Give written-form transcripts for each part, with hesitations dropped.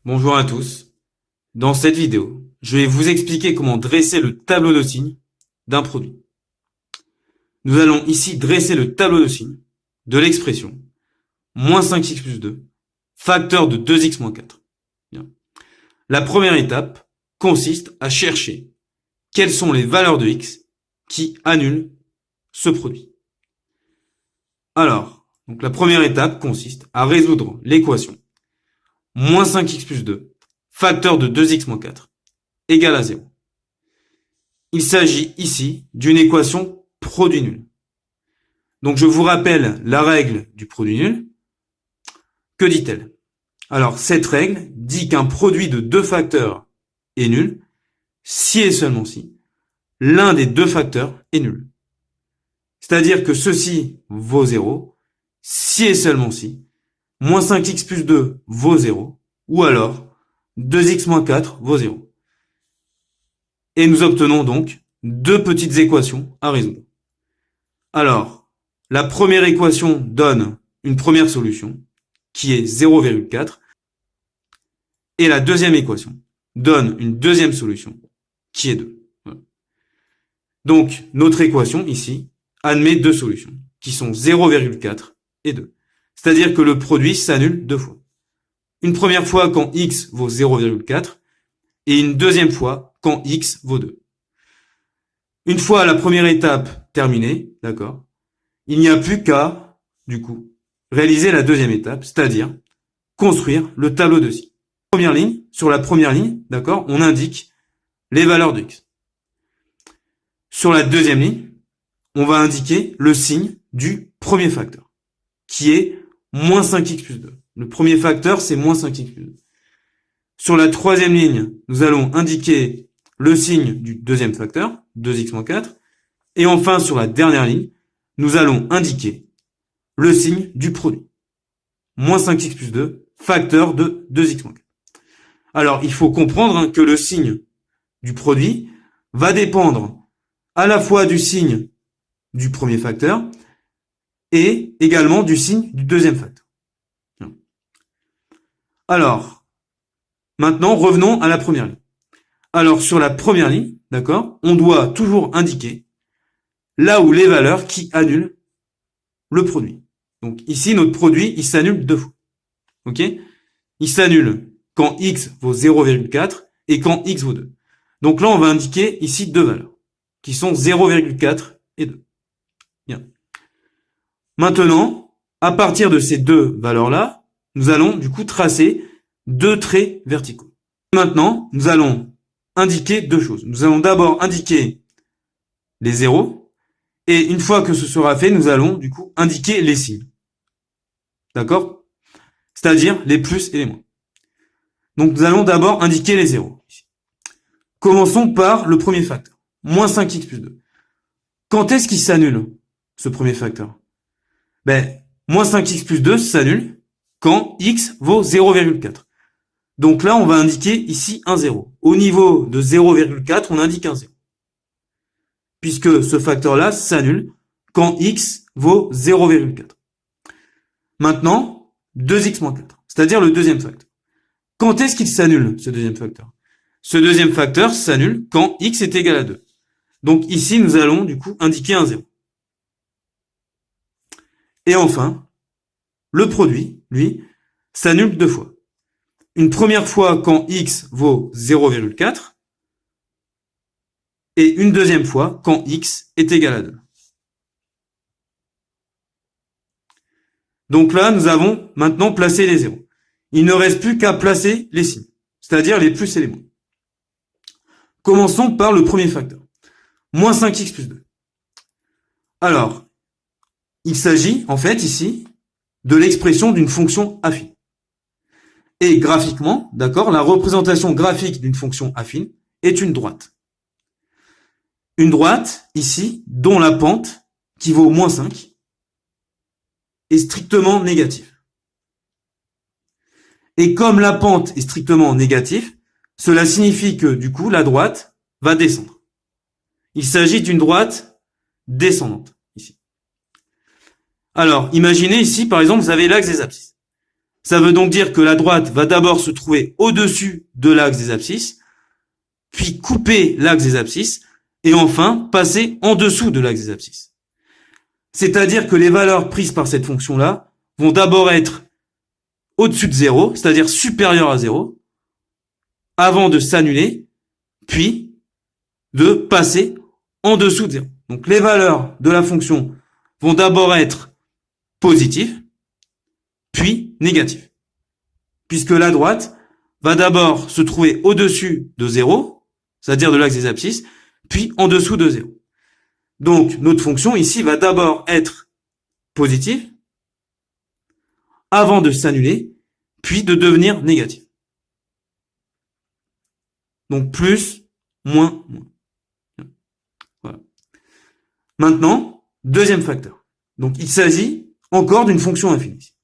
Bonjour à tous. Dans cette vidéo, je vais vous expliquer comment dresser le tableau de signes d'un produit. Nous allons ici dresser le tableau de signes de l'expression moins 5x plus 2, facteur de 2x moins 4. Bien. La première étape consiste à chercher quelles sont les valeurs de x qui annulent ce produit. Alors, la première étape consiste à résoudre l'équation moins 5x plus 2, facteur de 2x moins 4, égale à 0. Il s'agit ici d'une équation produit nul. Donc je vous rappelle la règle du produit nul. Que dit-elle? Alors cette règle dit qu'un produit de deux facteurs est nul si et seulement si l'un des deux facteurs est nul. C'est-à-dire que ceci vaut 0 si et seulement si moins 5x plus 2 vaut 0 ou alors 2x moins 4 vaut 0. Et nous obtenons donc deux petites équations à résoudre. Alors, la première équation donne une première solution qui est 0,4 et la deuxième équation donne une deuxième solution qui est 2. Voilà. Donc, notre équation ici admet deux solutions qui sont 0,4 et 2. C'est-à-dire que le produit s'annule deux fois. Une première fois quand x vaut 0,4 et une deuxième fois quand x vaut 2. Une fois la première étape terminée, d'accord, il n'y a plus qu'à, du coup, réaliser la deuxième étape, c'est-à-dire construire le tableau de signes. Sur la première ligne, d'accord, on indique les valeurs de x. Sur la deuxième ligne, on va indiquer le signe du premier facteur, qui est moins 5x plus 2. Le premier facteur, c'est moins 5x plus 2. Sur la troisième ligne, nous allons indiquer le signe du deuxième facteur, 2x moins 4. Et enfin, sur la dernière ligne, nous allons indiquer le signe du produit. Moins 5x plus 2, facteur de 2x moins 4. Alors, il faut comprendre que le signe du produit va dépendre à la fois du signe du premier facteur et également du signe du deuxième facteur. Alors, maintenant, revenons à la première ligne. Alors, sur la première ligne, d'accord, on doit toujours indiquer là où les valeurs qui annulent le produit. Donc ici, notre produit, il s'annule deux fois. Ok? Il s'annule quand x vaut 0,4 et quand x vaut 2. Donc là, on va indiquer ici deux valeurs qui sont 0,4 et 2. Bien. Maintenant, à partir de ces deux valeurs-là, nous allons du coup tracer deux traits verticaux. Maintenant, nous allons indiquer deux choses. Nous allons d'abord indiquer les zéros et une fois que ce sera fait, nous allons du coup indiquer les signes. D'accord? C'est-à-dire les plus et les moins. Donc nous allons d'abord indiquer les zéros. Commençons par le premier facteur. Moins 5x plus 2. Quand est-ce qu'il s'annule, ce premier facteur? Moins 5x plus 2 s'annule quand x vaut 0,4. Donc là, on va indiquer ici un 0. Au niveau de 0,4, on indique un 0. Puisque ce facteur-là s'annule quand x vaut 0,4. Maintenant, 2x moins 4, c'est-à-dire le deuxième facteur. Quand est-ce qu'il s'annule, ce deuxième facteur? Ce deuxième facteur s'annule quand x est égal à 2. Donc ici, nous allons du coup indiquer un 0. Et enfin, le produit, lui, s'annule deux fois. Une première fois quand x vaut 0,4 et une deuxième fois quand x est égal à 2. Donc là, nous avons maintenant placé les zéros. Il ne reste plus qu'à placer les signes, c'est-à-dire les plus et les moins. Commençons par le premier facteur. Moins 5x plus 2. Alors, il s'agit en fait ici de l'expression d'une fonction affine. Et graphiquement, d'accord, la représentation graphique d'une fonction affine est une droite. Une droite, ici, dont la pente, qui vaut moins 5, est strictement négative. Et comme la pente est strictement négative, cela signifie que, du coup, la droite va descendre. Il s'agit d'une droite descendante, ici. Alors, imaginez ici, par exemple, vous avez l'axe des abscisses. Ça veut donc dire que la droite va d'abord se trouver au-dessus de l'axe des abscisses, puis couper l'axe des abscisses, et enfin passer en dessous de l'axe des abscisses. C'est-à-dire que les valeurs prises par cette fonction-là vont d'abord être au-dessus de 0, c'est-à-dire supérieures à 0, avant de s'annuler, puis de passer en dessous de 0. Donc les valeurs de la fonction vont d'abord être positives, puis négatives. Puisque la droite va d'abord se trouver au-dessus de 0, c'est-à-dire de l'axe des abscisses, puis en dessous de 0. Donc notre fonction ici va d'abord être positive, avant de s'annuler, puis de devenir négative. Donc plus, moins, moins. Voilà. Maintenant, deuxième facteur. Donc il s'agit encore d'une fonction infinie.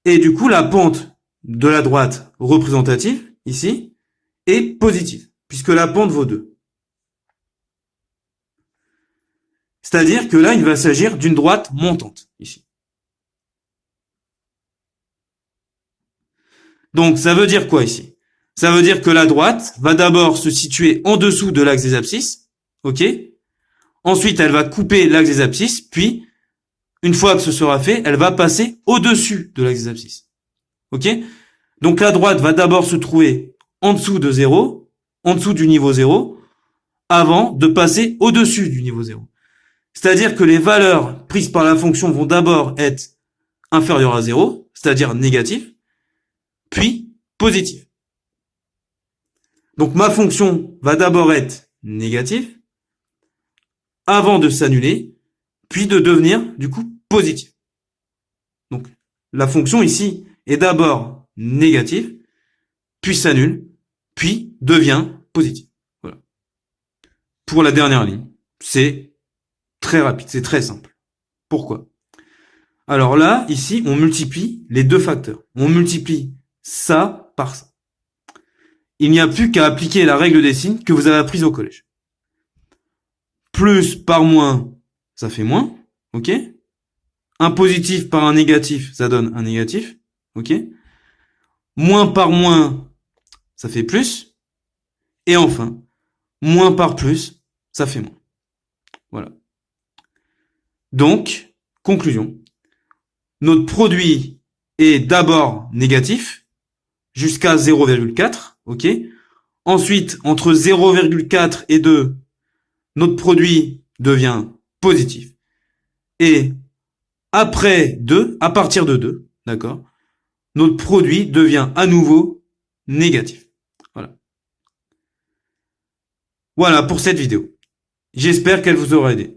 Et du coup, la pente de la droite représentative, ici, est positive, puisque la pente vaut 2. C'est-à-dire que là, il va s'agir d'une droite montante, ici. Donc, ça veut dire quoi ici? Ça veut dire que la droite va d'abord se situer en dessous de l'axe des abscisses, ok? Ensuite, elle va couper l'axe des abscisses, puis, une fois que ce sera fait, elle va passer au-dessus de l'axe des abscisses, ok? Donc, la droite va d'abord se trouver en dessous de 0, en dessous du niveau 0, avant de passer au-dessus du niveau 0. C'est-à-dire que les valeurs prises par la fonction vont d'abord être inférieures à 0, c'est-à-dire négatives, puis positives. Donc ma fonction va d'abord être négative, avant de s'annuler, puis de devenir du coup positive. Donc la fonction ici est d'abord négative, puis s'annule, puis devient positive. Voilà. Pour la dernière ligne, c'est très rapide, c'est très simple. Pourquoi? Alors là, ici, on multiplie les deux facteurs. On multiplie ça par ça. Il n'y a plus qu'à appliquer la règle des signes que vous avez apprise au collège. Plus par moins, ça fait moins, ok? Un positif par un négatif, ça donne un négatif, ok? Moins par moins, ça fait plus. Et enfin, moins par plus, ça fait moins. Voilà. Donc, conclusion. Notre produit est d'abord négatif, jusqu'à 0,4, ok? Ensuite, entre 0,4 et 2, notre produit devient positif. Et après 2, à partir de 2, d'accord, notre produit devient à nouveau négatif. Voilà. Voilà pour cette vidéo. J'espère qu'elle vous aura aidé.